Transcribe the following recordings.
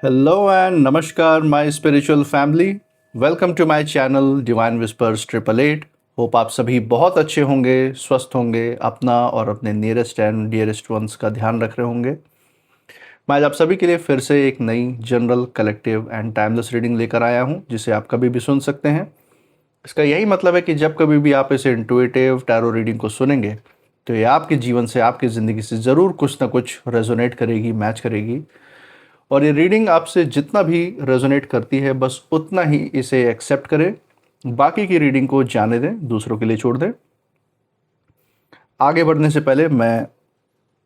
Hello and namaskar, my spiritual family. Welcome to my channel Divine Whispers 888. Hope आप सभी बहुत अच्छे होंगे, स्वस्थ होंगे, अपना और अपने नियरेस्ट एंड डियरेस्ट वंस का ध्यान रख रहे होंगे। मैं आज आप सभी के लिए फिर से एक नई general, collective and timeless reading लेकर आया हूं, जिसे आप कभी भी सुन सकते हैं। इसका यही मतलब है कि जब कभी भी आप इसे इंट्यूटिव टैरो रीडिंग को सुनेंगे तो ये आपके जीवन से, आपकी ज़िंदगी से ज़रूर कुछ ना कुछ रेजोनेट करेगी, मैच करेगी। और ये रीडिंग आपसे जितना भी रेजोनेट करती है, बस उतना ही इसे एक्सेप्ट करें, बाकी की रीडिंग को जाने दें, दूसरों के लिए छोड़ दें। आगे बढ़ने से पहले मैं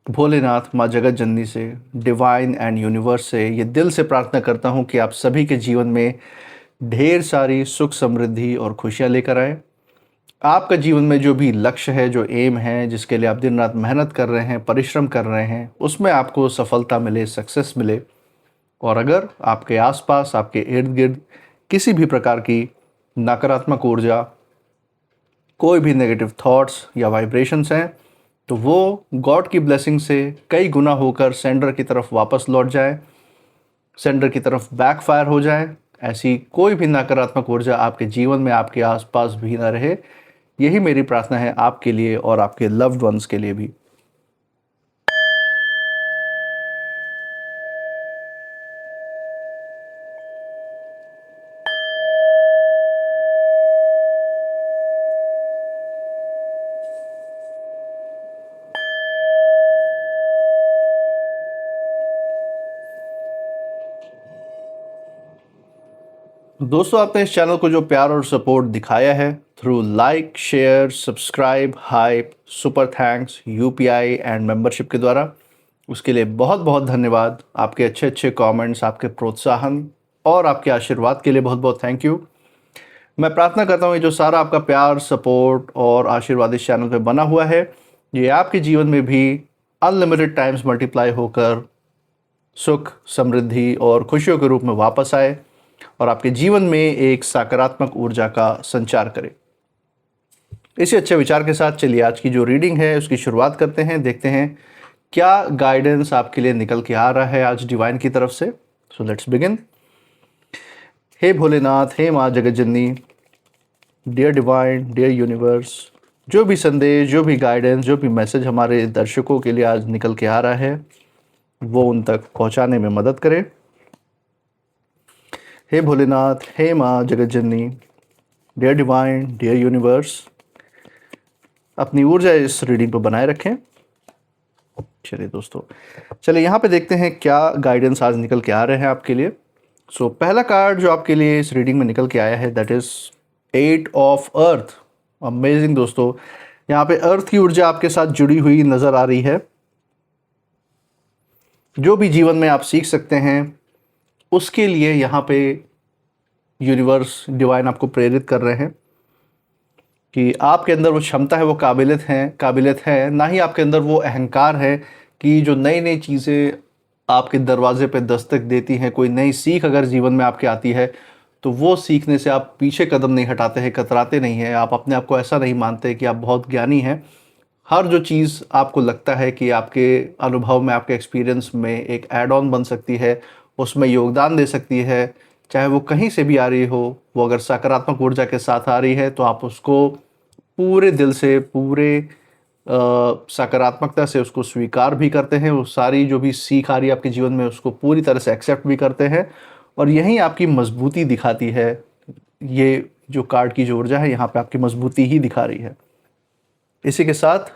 भोलेनाथ, माँ जगत जननी से, डिवाइन एंड यूनिवर्स से ये दिल से प्रार्थना करता हूँ कि आप सभी के जीवन में ढेर सारी सुख, समृद्धि और खुशियाँ लेकर आए। आपका जीवन में जो भी लक्ष्य है, जो एम है, जिसके लिए आप दिन रात मेहनत कर रहे हैं, परिश्रम कर रहे हैं, उसमें आपको सफलता मिले, सक्सेस मिले। और अगर आपके आसपास, आपके इर्द गिर्द किसी भी प्रकार की नकारात्मक ऊर्जा, कोई भी नेगेटिव थॉट्स या वाइब्रेशंस हैं, तो वो गॉड की ब्लेसिंग से कई गुना होकर सेंडर की तरफ वापस लौट जाए, सेंडर की तरफ बैकफायर हो जाए। ऐसी कोई भी नकारात्मक ऊर्जा आपके जीवन में, आपके आसपास भी ना रहे। यही मेरी प्रार्थना है आपके लिए और आपके लव्ड वंस के लिए भी। दोस्तों, आपने इस चैनल को जो प्यार और सपोर्ट दिखाया है through like, share, subscribe, hype, super thanks, UPI and membership के द्वारा, उसके लिए बहुत बहुत धन्यवाद। आपके अच्छे अच्छे कमेंट्स, आपके प्रोत्साहन और आपके आशीर्वाद के लिए बहुत बहुत थैंक यू। मैं प्रार्थना करता हूँ ये जो सारा आपका प्यार, सपोर्ट और आशीर्वाद इस चैनल पे बना हुआ है, ये आपके जीवन में भी अनलिमिटेड टाइम्स मल्टीप्लाई होकर सुख, समृद्धि और खुशियों के रूप में वापस आए और आपके जीवन में एक सकारात्मक ऊर्जा का संचार करे। इसी अच्छे विचार के साथ चलिए आज की जो रीडिंग है उसकी शुरुआत करते हैं। देखते हैं क्या गाइडेंस आपके लिए निकल के आ रहा है आज डिवाइन की तरफ से। So let's begin. हे भोलेनाथ, हे माँ जगत जननी, डियर डिवाइन, डियर यूनिवर्स, जो भी संदेश, जो भी गाइडेंस, जो भी मैसेज हमारे दर्शकों के लिए आज निकल के आ रहा है, वो उन तक पहुंचाने में मदद करे। हे भोलेनाथ, हे माँ जगत जननी, डियर डिवाइन, डियर यूनिवर्स, अपनी ऊर्जा इस रीडिंग पर बनाए रखें। चलिए दोस्तों, चलिए यहाँ पे देखते हैं क्या गाइडेंस आज निकल के आ रहे हैं आपके लिए। सो पहला कार्ड जो आपके लिए इस रीडिंग में निकल के आया है, that is 8 of earth. Amazing दोस्तों, यहाँ पे अर्थ की ऊर्जा आपके साथ जुड़ी हुई नजर आ रही है। जो भी जीवन में आप सीख सकते हैं उसके लिए यहाँ पे यूनिवर्स, डिवाइन आपको प्रेरित कर रहे हैं कि आपके अंदर वो क्षमता है, वो काबिलियत है, ना ही आपके अंदर वो अहंकार है कि जो नई नई चीज़ें आपके दरवाजे पे दस्तक देती हैं, कोई नई सीख अगर जीवन में आपके आती है तो वो सीखने से आप पीछे कदम नहीं हटाते हैं, कतराते नहीं हैं। आप अपने आप को ऐसा नहीं मानते कि आप बहुत ज्ञानी हैं। हर जो चीज़ आपको लगता है कि आपके अनुभव में, आपके एक्सपीरियंस में एक ऐड ऑन बन सकती है, उसमें योगदान दे सकती है, चाहे वो कहीं से भी आ रही हो, वो अगर सकारात्मक ऊर्जा के साथ आ रही है तो आप उसको पूरे दिल से, पूरे सकारात्मकता से उसको स्वीकार भी करते हैं। वो सारी जो भी सीख आ रही है आपके जीवन में उसको पूरी तरह से एक्सेप्ट भी करते हैं और यही आपकी मजबूती दिखाती है। ये जो कार्ड की जो ऊर्जा है यहाँ पे आपकी मजबूती ही दिखा रही है। इसी के साथ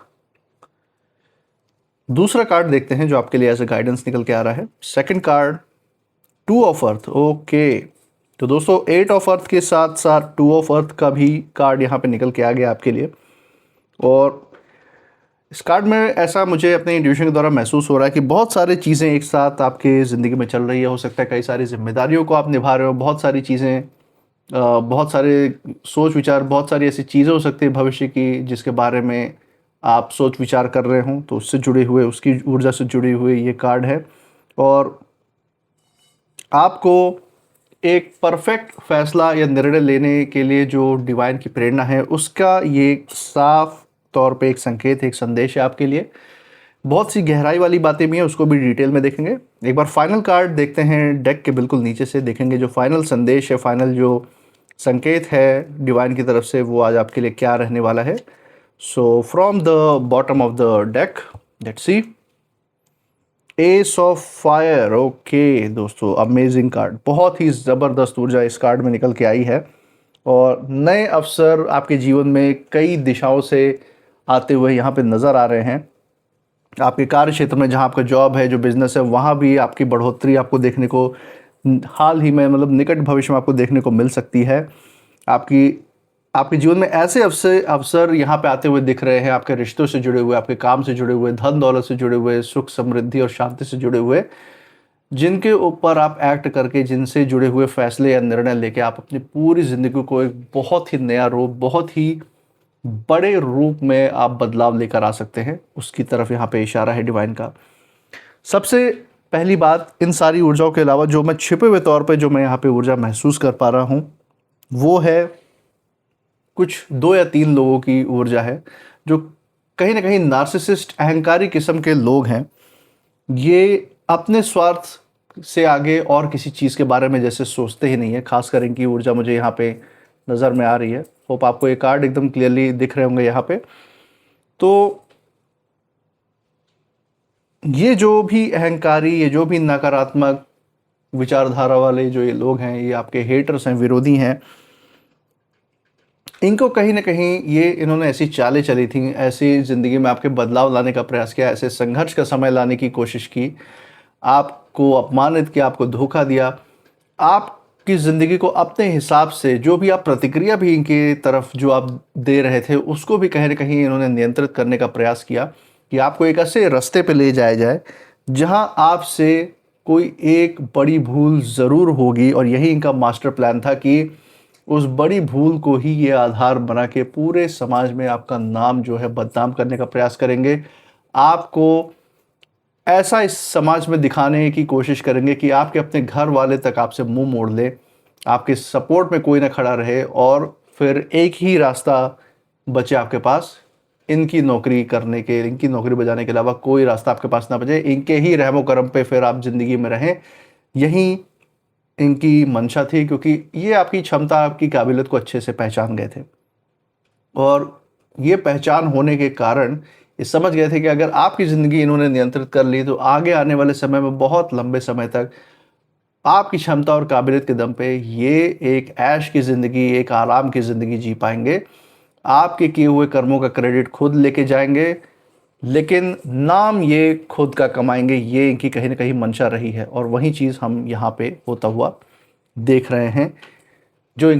दूसरा कार्ड देखते हैं जो आपके लिए एज ए गाइडेंस निकल के आ रहा है। Second card, 2 of earth. Okay, तो दोस्तों 8 ऑफ अर्थ के साथ साथ 2 ऑफ अर्थ का भी कार्ड यहाँ पे निकल के आ गया आपके लिए। और इस कार्ड में ऐसा मुझे अपने इंट्यूशन के द्वारा महसूस हो रहा है कि बहुत सारी चीज़ें एक साथ आपके ज़िंदगी में चल रही है। हो सकता है कई सारी जिम्मेदारियों को आप निभा रहे हो, बहुत सारी चीज़ें, बहुत सारे सोच विचार, बहुत सारी ऐसी चीज़ें हो सकती है भविष्य की जिसके बारे में आप सोच विचार कर रहे हों, तो उससे जुड़े हुए, उसकी ऊर्जा से जुड़े हुए ये कार्ड है। और आपको एक परफेक्ट फैसला या निर्णय लेने के लिए जो डिवाइन की प्रेरणा है, उसका ये साफ तौर पे एक संकेत, एक संदेश है आपके लिए। बहुत सी गहराई वाली बातें भी हैं, उसको भी डिटेल में देखेंगे। एक बार फाइनल कार्ड देखते हैं, डेक के बिल्कुल नीचे से देखेंगे जो फाइनल संदेश है, फाइनल जो संकेत है डिवाइन की तरफ से, वो आज आपके लिए क्या रहने वाला है। So from the bottom of the deck let's see, S of fire. Okay दोस्तों, अमेजिंग कार्ड, बहुत ही ज़बरदस्त ऊर्जा इस कार्ड में निकल के आई है और नए अवसर आपके जीवन में कई दिशाओं से आते हुए यहाँ पे नज़र आ रहे हैं। आपके कार्य क्षेत्र में जहाँ आपका जॉब है, जो बिजनेस है, वहाँ भी आपकी बढ़ोतरी आपको देखने को हाल ही में, मतलब निकट भविष्य में आपको देखने को मिल सकती है। आपके जीवन में ऐसे अवसर यहाँ पे आते हुए दिख रहे हैं, आपके रिश्तों से जुड़े हुए, आपके काम से जुड़े हुए, धन दौलत से जुड़े हुए, सुख समृद्धि और शांति से जुड़े हुए, जिनके ऊपर आप एक्ट करके, जिनसे जुड़े हुए फैसले या निर्णय लेके आप अपनी पूरी ज़िंदगी को एक बहुत ही नया रूप, बहुत ही बड़े रूप में आप बदलाव लेकर आ सकते हैं, उसकी तरफ यहाँ पे इशारा है डिवाइन का। सबसे पहली बात, इन सारी ऊर्जाओं के अलावा जो मैं छिपे हुए तौर पे जो मैं यहाँ पे ऊर्जा महसूस कर पा रहा हूँ, वो है कुछ 2 या 3 लोगों की ऊर्जा है जो कहीं ना कहीं नार्सिसिस्ट, अहंकारी किस्म के लोग हैं। ये अपने स्वार्थ से आगे और किसी चीज़ के बारे में जैसे सोचते ही नहीं है। खासकर इनकी ऊर्जा मुझे यहाँ पे नज़र में आ रही है। होप आपको ये कार्ड एकदम क्लियरली दिख रहे होंगे यहाँ पे। तो ये जो भी अहंकारी, ये जो भी नकारात्मक विचारधारा वाले जो ये लोग हैं, ये आपके हेटर्स हैं, विरोधी हैं। इनको कहीं ना कहीं ये इन्होंने ऐसी चालें चली थी, ऐसी ज़िंदगी में आपके बदलाव लाने का प्रयास किया, ऐसे संघर्ष का समय लाने की कोशिश की, आपको अपमानित किया, आपको धोखा दिया, आपकी ज़िंदगी को अपने हिसाब से, जो भी आप प्रतिक्रिया भी इनकी तरफ जो आप दे रहे थे, उसको भी कहीं ना कहीं इन्होंने नियंत्रित करने का प्रयास किया कि आपको एक ऐसे रास्ते पे ले जाया जाए जहां आपसे कोई एक बड़ी भूल ज़रूर होगी। और यही इनका मास्टर प्लान था कि उस बड़ी भूल को ही ये आधार बना के पूरे समाज में आपका नाम जो है बदनाम करने का प्रयास करेंगे। आपको ऐसा इस समाज में दिखाने की कोशिश करेंगे कि आपके अपने घर वाले तक आपसे मुंह मोड़ ले, आपके सपोर्ट में कोई ना खड़ा रहे, और फिर एक ही रास्ता बचे आपके पास, इनकी नौकरी करने के, इनकी नौकरी बजाने के अलावा कोई रास्ता आपके पास ना बचे। इनके ही रहमो करम पे फिर आप ज़िंदगी में रहें, यही इनकी मंशा थी, क्योंकि ये आपकी क्षमता, आपकी काबिलियत को अच्छे से पहचान गए थे। और ये पहचान होने के कारण ये समझ गए थे कि अगर आपकी ज़िंदगी इन्होंने नियंत्रित कर ली, तो आगे आने वाले समय में, बहुत लंबे समय तक, आपकी क्षमता और काबिलियत के दम पे ये एक ऐश की ज़िंदगी, एक आराम की ज़िंदगी जी पाएंगे। आपके किए हुए कर्मों का क्रेडिट खुद लेके जाएंगे, लेकिन नाम ये खुद का कमाएंगे। ये इनकी कहीं ना कहीं मंशा रही है, और वही चीज़ हम यहाँ पे होता हुआ देख रहे हैं। जो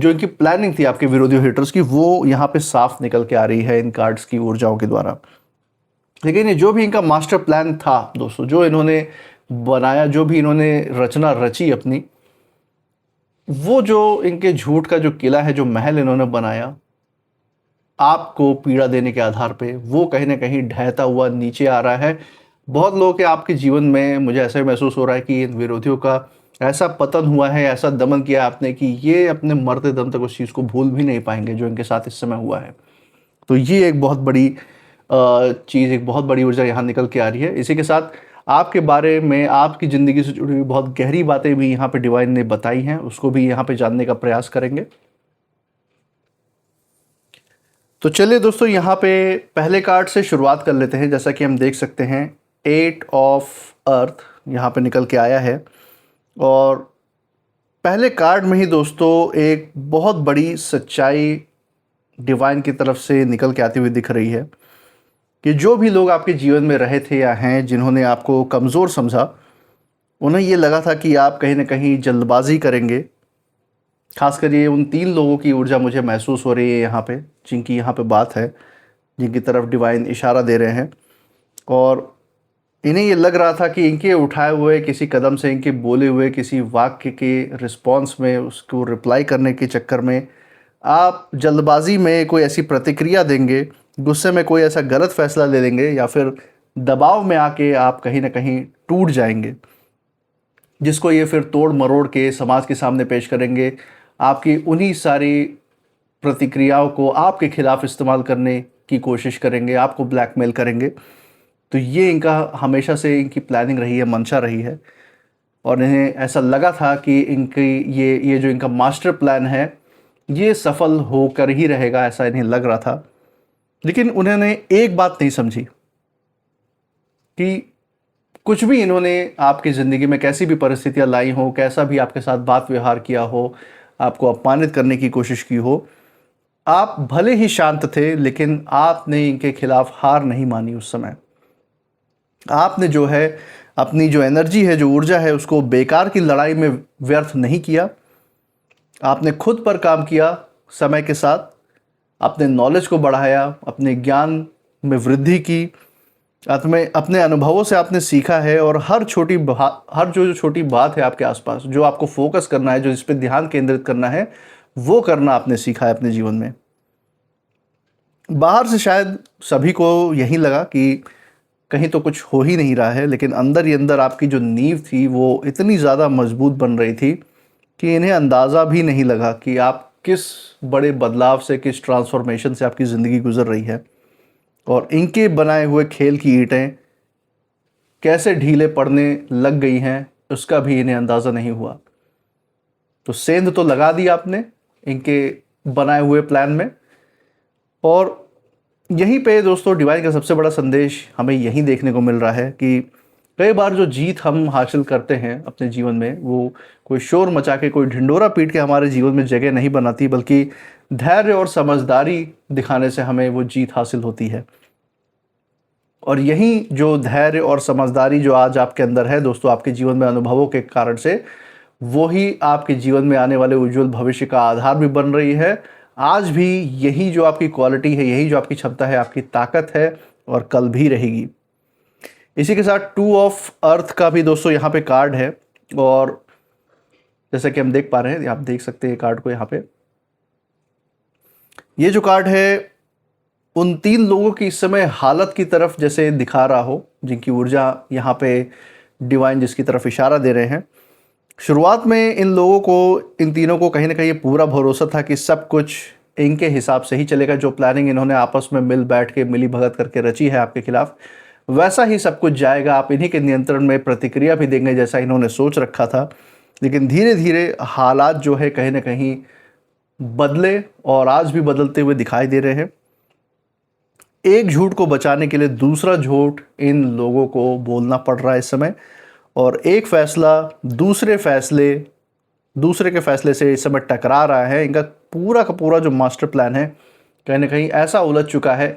इनकी प्लानिंग थी आपके विरोधी हेटर्स की, वो यहाँ पे साफ निकल के आ रही है इन कार्ड्स की ऊर्जाओं के द्वारा। लेकिन ये जो भी इनका मास्टर प्लान था दोस्तों, जो इन्होंने बनाया, जो भी इन्होंने रचना रची अपनी, वो जो इनके झूठ का जो किला है, जो महल इन्होंने बनाया आपको पीड़ा देने के आधार पे, वो कहीं ना कहीं ढहता हुआ नीचे आ रहा है। बहुत लोगों के आपके जीवन में मुझे ऐसा महसूस हो रहा है कि इन विरोधियों का ऐसा पतन हुआ है, ऐसा दमन किया आपने कि ये अपने मरते दम तक उस चीज़ को भूल भी नहीं पाएंगे जो इनके साथ इस समय हुआ है। तो ये एक बहुत बड़ी चीज़, एक बहुत बड़ी ऊर्जा यहाँ निकल के आ रही है। इसी के साथ आपके बारे में, आपकी ज़िंदगी से जुड़ी हुई बहुत गहरी बातें भी यहाँ पे डिवाइन ने बताई हैं, उसको भी यहाँ पे जानने का प्रयास करेंगे। तो चलिए दोस्तों, यहाँ पे पहले कार्ड से शुरुआत कर लेते हैं। जैसा कि हम देख सकते हैं, 8 ऑफ अर्थ यहाँ पे निकल के आया है, और पहले कार्ड में ही दोस्तों एक बहुत बड़ी सच्चाई डिवाइन की तरफ से निकल के आती हुई दिख रही है कि जो भी लोग आपके जीवन में रहे थे या हैं, जिन्होंने आपको कमज़ोर समझा, उन्हें ये लगा था कि आप कहीं ना कहीं जल्दबाजी करेंगे। खासकर ये उन 3 लोगों की ऊर्जा मुझे महसूस हो रही है यहाँ पे, जिनकी यहाँ पे बात है, जिनकी तरफ डिवाइन इशारा दे रहे हैं। और इन्हें ये लग रहा था कि इनके उठाए हुए किसी कदम से, इनके बोले हुए किसी वाक्य के रिस्पॉन्स में, उसको रिप्लाई करने के चक्कर में आप जल्दबाजी में कोई ऐसी प्रतिक्रिया देंगे, गुस्से में कोई ऐसा गलत फैसला ले लेंगे, या फिर दबाव में आके आप कहीं ना कहीं टूट जाएंगे, जिसको ये फिर तोड़ मरोड़ के समाज के सामने पेश करेंगे। आपकी उन्हीं सारी प्रतिक्रियाओं को आपके खिलाफ इस्तेमाल करने की कोशिश करेंगे, आपको ब्लैकमेल करेंगे। तो ये इनका हमेशा से इनकी प्लानिंग रही है, मंशा रही है, और इन्हें ऐसा लगा था कि इनकी ये जो इनका मास्टर प्लान है ये सफल होकर ही रहेगा, ऐसा इन्हें लग रहा था। लेकिन उन्होंने एक बात नहीं समझी कि कुछ भी इन्होंने आपकी ज़िंदगी में कैसी भी परिस्थितियां लाई हो, कैसा भी आपके साथ बात व्यवहार किया हो, आपको अपमानित करने की कोशिश की हो, आप भले ही शांत थे लेकिन आपने इनके खिलाफ हार नहीं मानी। उस समय आपने जो है अपनी जो एनर्जी है, जो ऊर्जा है, उसको बेकार की लड़ाई में व्यर्थ नहीं किया। आपने खुद पर काम किया, समय के साथ अपने नॉलेज को बढ़ाया, अपने ज्ञान में वृद्धि की, अपने अनुभवों से आपने सीखा है, और हर जो छोटी बात है आपके आसपास, जो आपको फोकस करना है, जो इस पर ध्यान केंद्रित करना है, वो करना आपने सीखा है अपने जीवन में। बाहर से शायद सभी को यही लगा कि कहीं तो कुछ हो ही नहीं रहा है, लेकिन अंदर ही अंदर आपकी जो नींव थी वो इतनी ज़्यादा मजबूत बन रही थी कि इन्हें अंदाज़ा भी नहीं लगा कि आप किस बड़े बदलाव से, किस ट्रांसफॉर्मेशन से आपकी ज़िंदगी गुजर रही है, और इनके बनाए हुए खेल की ईंटें कैसे ढीले पड़ने लग गई हैं उसका भी इन्हें अंदाज़ा नहीं हुआ। तो सेंध तो लगा दी आपने इनके बनाए हुए प्लान में। और यहीं पे दोस्तों डिवाइन का सबसे बड़ा संदेश हमें यही देखने को मिल रहा है कि कई बार जो जीत हम हासिल करते हैं अपने जीवन में, वो कोई शोर मचा के, कोई ढिंडोरा पीट के हमारे जीवन में जगह नहीं बनाती, बल्कि धैर्य और समझदारी दिखाने से हमें वो जीत हासिल होती है। और यही जो धैर्य और समझदारी जो आज आपके अंदर है दोस्तों, आपके जीवन में अनुभवों के कारण से, वो ही आपके जीवन में आने वाले उज्जवल भविष्य का आधार भी बन रही है। आज भी यही जो आपकी क्वालिटी है, यही जो आपकी क्षमता है, आपकी ताकत है, और कल भी रहेगी। इसी के साथ 2 ऑफ अर्थ का भी दोस्तों यहाँ पे कार्ड है, और जैसा कि हम देख पा रहे हैं, आप देख सकते हैं कार्ड को यहाँ पे। ये जो कार्ड है उन 3 लोगों की इस समय हालत की तरफ जैसे दिखा रहा हो, जिनकी ऊर्जा यहाँ पे डिवाइन जिसकी तरफ इशारा दे रहे हैं। शुरुआत में इन लोगों को, इन तीनों को कहीं ना कहीं पूरा भरोसा था कि सब कुछ इनके हिसाब से ही चलेगा। जो प्लानिंग इन्होंने आपस में मिल बैठ के मिली भगत करके रची है आपके खिलाफ, वैसा ही सब कुछ जाएगा। आप इन्हीं के नियंत्रण में प्रतिक्रिया भी देंगे जैसा इन्होंने सोच रखा था। लेकिन धीरे धीरे हालात जो है कहीं ना कहीं बदले, और आज भी बदलते हुए दिखाई दे रहे हैं। एक झूठ को बचाने के लिए दूसरा झूठ इन लोगों को बोलना पड़ रहा है इस समय, और एक फैसला दूसरे के फैसले से इस समय टकरा रहा है। इनका पूरा का पूरा जो मास्टर प्लान है कहीं ना कहीं ऐसा उलझ चुका है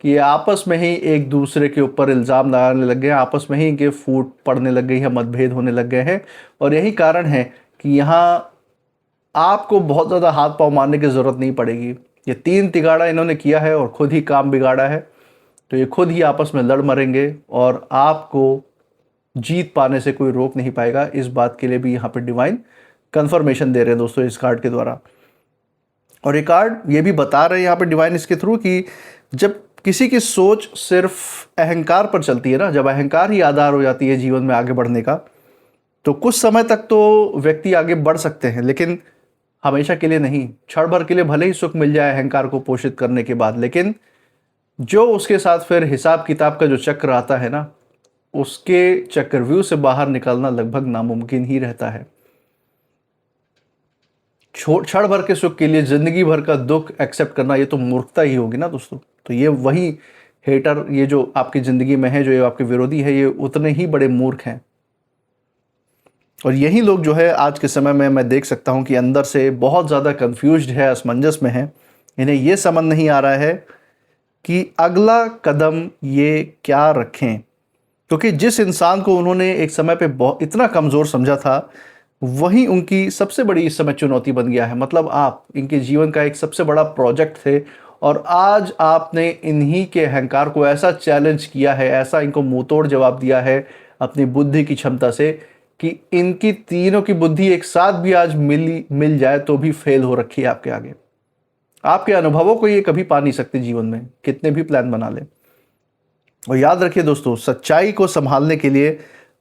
कि ये आपस में ही एक दूसरे के ऊपर इल्ज़ाम लगाने लग गए हैं, आपस में ही इनके फूट पड़ने लग गई है, मतभेद होने लग गए हैं। और यही कारण है कि यहाँ आपको बहुत ज़्यादा हाथ पांव मारने की ज़रूरत नहीं पड़ेगी। ये 3 तिगाड़ा इन्होंने किया है और खुद ही काम बिगाड़ा है, तो ये खुद ही आपस में लड़ मरेंगे, और आपको जीत पाने से कोई रोक नहीं पाएगा। इस बात के लिए भी यहाँ पे डिवाइन कंफर्मेशन दे रहे हैं दोस्तों इस कार्ड के द्वारा। और ये कार्ड ये भी बता रहे हैं यहाँ पे डिवाइन इसके थ्रू कि जब किसी की सोच सिर्फ अहंकार पर चलती है ना, जब अहंकार ही आधार हो जाती है जीवन में आगे बढ़ने का, तो कुछ समय तक तो व्यक्ति आगे बढ़ सकते हैं, लेकिन हमेशा के लिए नहीं। क्षण भर के लिए भले ही सुख मिल जाए अहंकार को पोषित करने के बाद, लेकिन जो उसके साथ फिर हिसाब किताब का जो चक्र आता है ना, उसके चक्रव्यूह से बाहर निकलना लगभग नामुमकिन ही रहता है। क्षण भर के सुख के लिए जिंदगी भर का दुख एक्सेप्ट करना, ये तो मूर्खता ही होगी ना दोस्तों। तो ये वही हेटर, ये जो आपकी जिंदगी में है, जो ये आपके विरोधी है, ये उतने ही बड़े मूर्ख हैं। और यही लोग जो है आज के समय में मैं देख सकता हूं कि अंदर से बहुत ज़्यादा कंफ्यूज्ड है, असमंजस में है। इन्हें ये समझ नहीं आ रहा है कि अगला कदम ये क्या रखें, क्योंकि जिस इंसान को उन्होंने एक समय पे इतना कमज़ोर समझा था, वही उनकी सबसे बड़ी इस समय चुनौती बन गया है। मतलब आप इनके जीवन का एक सबसे बड़ा प्रोजेक्ट थे, और आज आपने इन्हीं के अहंकार को ऐसा चैलेंज किया है, ऐसा इनको मुंहतोड़ जवाब दिया है अपनी बुद्धि की क्षमता से, कि इनकी तीनों की बुद्धि एक साथ भी आज मिल जाए तो भी फेल हो रखी है आपके आगे। आपके अनुभवों को ये कभी पा नहीं सकते जीवन में, कितने भी प्लान बना ले। और याद रखिए दोस्तों, सच्चाई को संभालने के लिए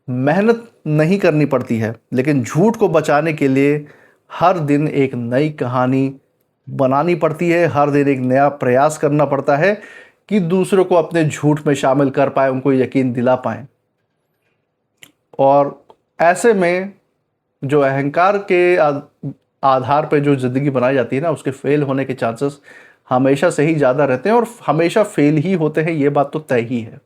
मेहनत नहीं करनी पड़ती है, लेकिन झूठ को बचाने के लिए हर दिन एक नई कहानी बनानी पड़ती है, हर दिन एक नया प्रयास करना पड़ता है कि दूसरों को अपने झूठ में शामिल कर पाए, उनको यकीन दिला पाएं। और ऐसे में जो अहंकार के आधार पे जो ज़िंदगी बनाई जाती है ना, उसके फेल होने के चांसेस हमेशा से ही ज़्यादा रहते हैं और हमेशा फेल ही होते हैं, ये बात तो तय ही है।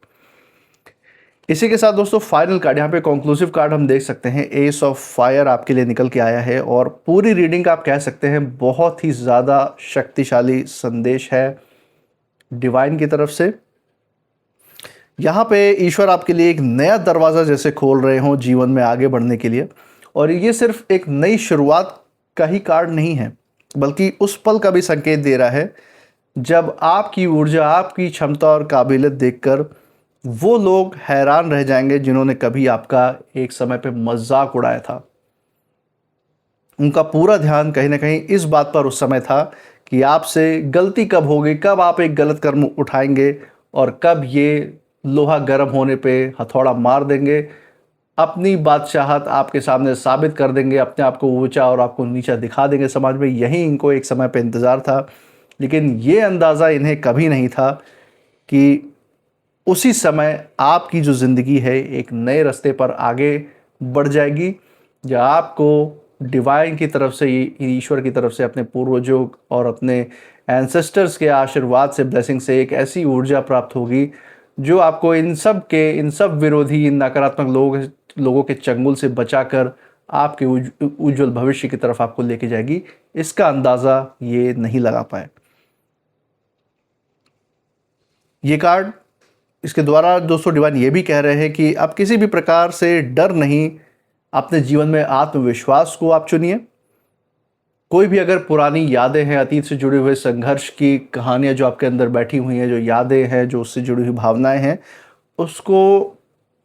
इसी के साथ दोस्तों फाइनल कार्ड, यहाँ पे कंक्लूसिव कार्ड हम देख सकते हैं, एस ऑफ फायर आपके लिए निकल के आया है। और पूरी रीडिंग आप कह सकते हैं बहुत ही ज़्यादा शक्तिशाली संदेश है डिवाइन की तरफ से। यहाँ पे ईश्वर आपके लिए एक नया दरवाज़ा जैसे खोल रहे हों जीवन में आगे बढ़ने के लिए। और ये सिर्फ एक नई शुरुआत का ही कार्ड नहीं है, बल्कि उस पल का भी संकेत दे रहा है जब आपकी ऊर्जा, आपकी क्षमता और काबिलियत देखकर वो लोग हैरान रह जाएंगे जिन्होंने कभी आपका एक समय पे मजाक उड़ाया था। उनका पूरा ध्यान कहीं ना कहीं इस बात पर उस समय था कि आपसे गलती कब होगी, कब आप एक गलत कदम उठाएंगे और कब ये लोहा गर्म होने पे हथौड़ा मार देंगे, अपनी बादशाहत आपके सामने साबित कर देंगे, अपने आप को ऊंचा और आपको नीचा दिखा देंगे समाज में। यही इनको एक समय पे इंतज़ार था, लेकिन ये अंदाज़ा इन्हें कभी नहीं था कि उसी समय आपकी जो ज़िंदगी है एक नए रास्ते पर आगे बढ़ जाएगी, या आपको डिवाइन की तरफ से, ईश्वर की तरफ से, अपने पूर्वजों और अपने एंसेस्टर्स के आशीर्वाद से, ब्लेसिंग से एक ऐसी ऊर्जा प्राप्त होगी जो आपको इन सब विरोधी, इन नकारात्मक लोगों के चंगुल से बचाकर आपके उज्जवल भविष्य की तरफ आपको लेके जाएगी। इसका अंदाज़ा ये नहीं लगा पाए। ये कार्ड, इसके द्वारा दोस्तों डिवाइन ये भी कह रहे हैं कि अब किसी भी प्रकार से डर नहीं, अपने जीवन में आत्मविश्वास को आप चुनिए। कोई भी अगर पुरानी यादें हैं, अतीत से जुड़े हुए संघर्ष की कहानियां जो आपके अंदर बैठी हुई हैं, जो यादें हैं, जो उससे जुड़ी हुई भावनाएं हैं, उसको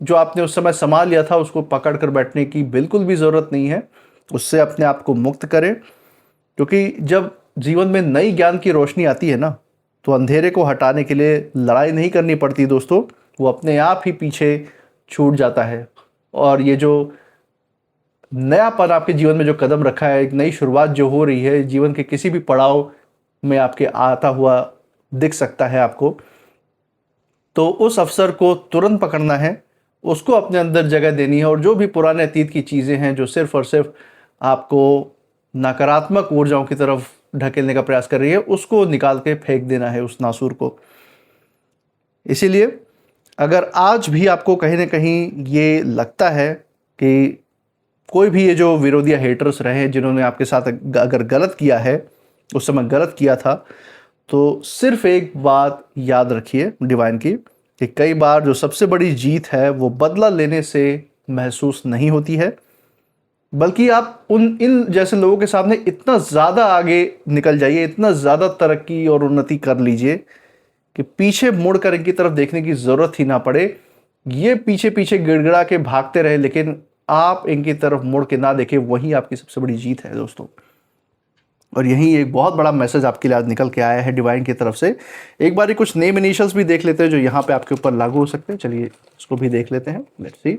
जो आपने उस समय संभाल लिया था, उसको पकड़ कर बैठने की बिल्कुल भी ज़रूरत नहीं है। उससे अपने आप को मुक्त करें, क्योंकि जब जीवन में नई ज्ञान की रोशनी आती है ना, तो अंधेरे को हटाने के लिए लड़ाई नहीं करनी पड़ती दोस्तों, वो अपने आप ही पीछे छूट जाता है। और ये जो नयापन आपके जीवन में जो कदम रखा है, एक नई शुरुआत जो हो रही है, जीवन के किसी भी पड़ाव में आपके आता हुआ दिख सकता है आपको, तो उस अवसर को तुरंत पकड़ना है, उसको अपने अंदर जगह देनी है। और जो भी पुराने अतीत की चीज़ें हैं जो सिर्फ और सिर्फ आपको नकारात्मक ऊर्जाओं की तरफ ढकेलने का प्रयास कर रही है, उसको निकाल के फेंक देना है, उस नासूर को। इसीलिए अगर आज भी आपको कहीं ना कहीं ये लगता है कि कोई भी ये जो विरोधी हेटर्स रहे हैं जिन्होंने आपके साथ अगर गलत किया है, उस समय गलत किया था, तो सिर्फ एक बात याद रखिए डिवाइन की, कि कई बार जो सबसे बड़ी जीत है वो बदला लेने से महसूस नहीं होती है, बल्कि आप इन जैसे लोगों के सामने इतना ज़्यादा आगे निकल जाइए, इतना ज़्यादा तरक्की और उन्नति कर लीजिए कि पीछे मुड़कर इनकी तरफ देखने की ज़रूरत ही ना पड़े। ये पीछे पीछे गिड़गिड़ा के भागते रहे, लेकिन आप इनकी तरफ मुड़ के ना देखें, वही आपकी सबसे बड़ी जीत है दोस्तों। और यही एक बहुत बड़ा मैसेज आपके लिए आज निकल के आया है डिवाइन की तरफ से। एक बार कुछ नेम इनिशियल्स भी देख लेते हैं जो यहाँ पे आपके ऊपर लागू हो सकते हैं। चलिए इसको भी देख लेते हैं, लेट्स सी।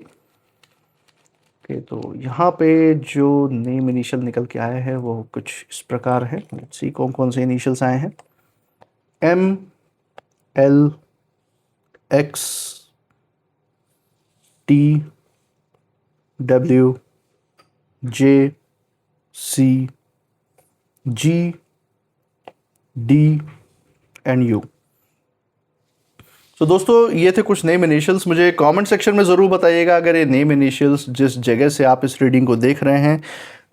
ओके, तो यहाँ पे जो नेम इनिशियल निकल के आया है वो कुछ इस प्रकार है। लेट्स सी कौन कौन से इनिशियल्स आए हैं। M, L, X, T, W, J, C, G, D and U। तो दोस्तों ये थे कुछ नेम इनिशियल्स। मुझे कमेंट सेक्शन में ज़रूर बताइएगा अगर ये नेम इनिशियल्स जिस जगह से आप इस रीडिंग को देख रहे हैं,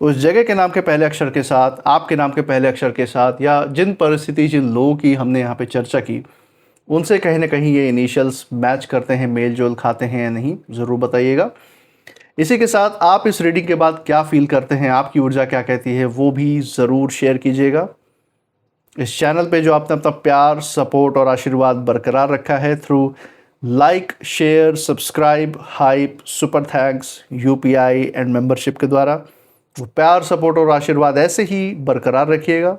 उस जगह के नाम के पहले अक्षर के साथ, आपके नाम के पहले अक्षर के साथ, या जिन परिस्थिति, जिन लोगों की हमने यहाँ पे चर्चा की, उनसे कहीं ना कहीं ये इनिशियल्स मैच करते हैं, मेल जोल खाते हैं या नहीं, ज़रूर बताइएगा। इसी के साथ आप इस रीडिंग के बाद क्या फील करते हैं, आपकी ऊर्जा क्या कहती है, वो भी ज़रूर शेयर कीजिएगा। इस चैनल पे जो आपने अपना प्यार, सपोर्ट और आशीर्वाद बरकरार रखा है through like, share, subscribe, hype, super thanks, UPI and membership के द्वारा, वो प्यार, सपोर्ट और आशीर्वाद ऐसे ही बरकरार रखिएगा।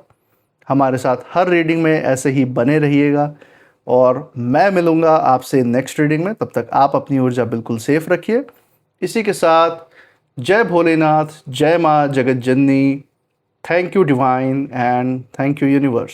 हमारे साथ हर रीडिंग में ऐसे ही बने रहिएगा, और मैं मिलूँगा आपसे नेक्स्ट रीडिंग में। तब तक आप अपनी ऊर्जा बिल्कुल सेफ रखिए। इसी के साथ जय भोलेनाथ, जय माँ जगत जननी, thank you divine and thank you universe.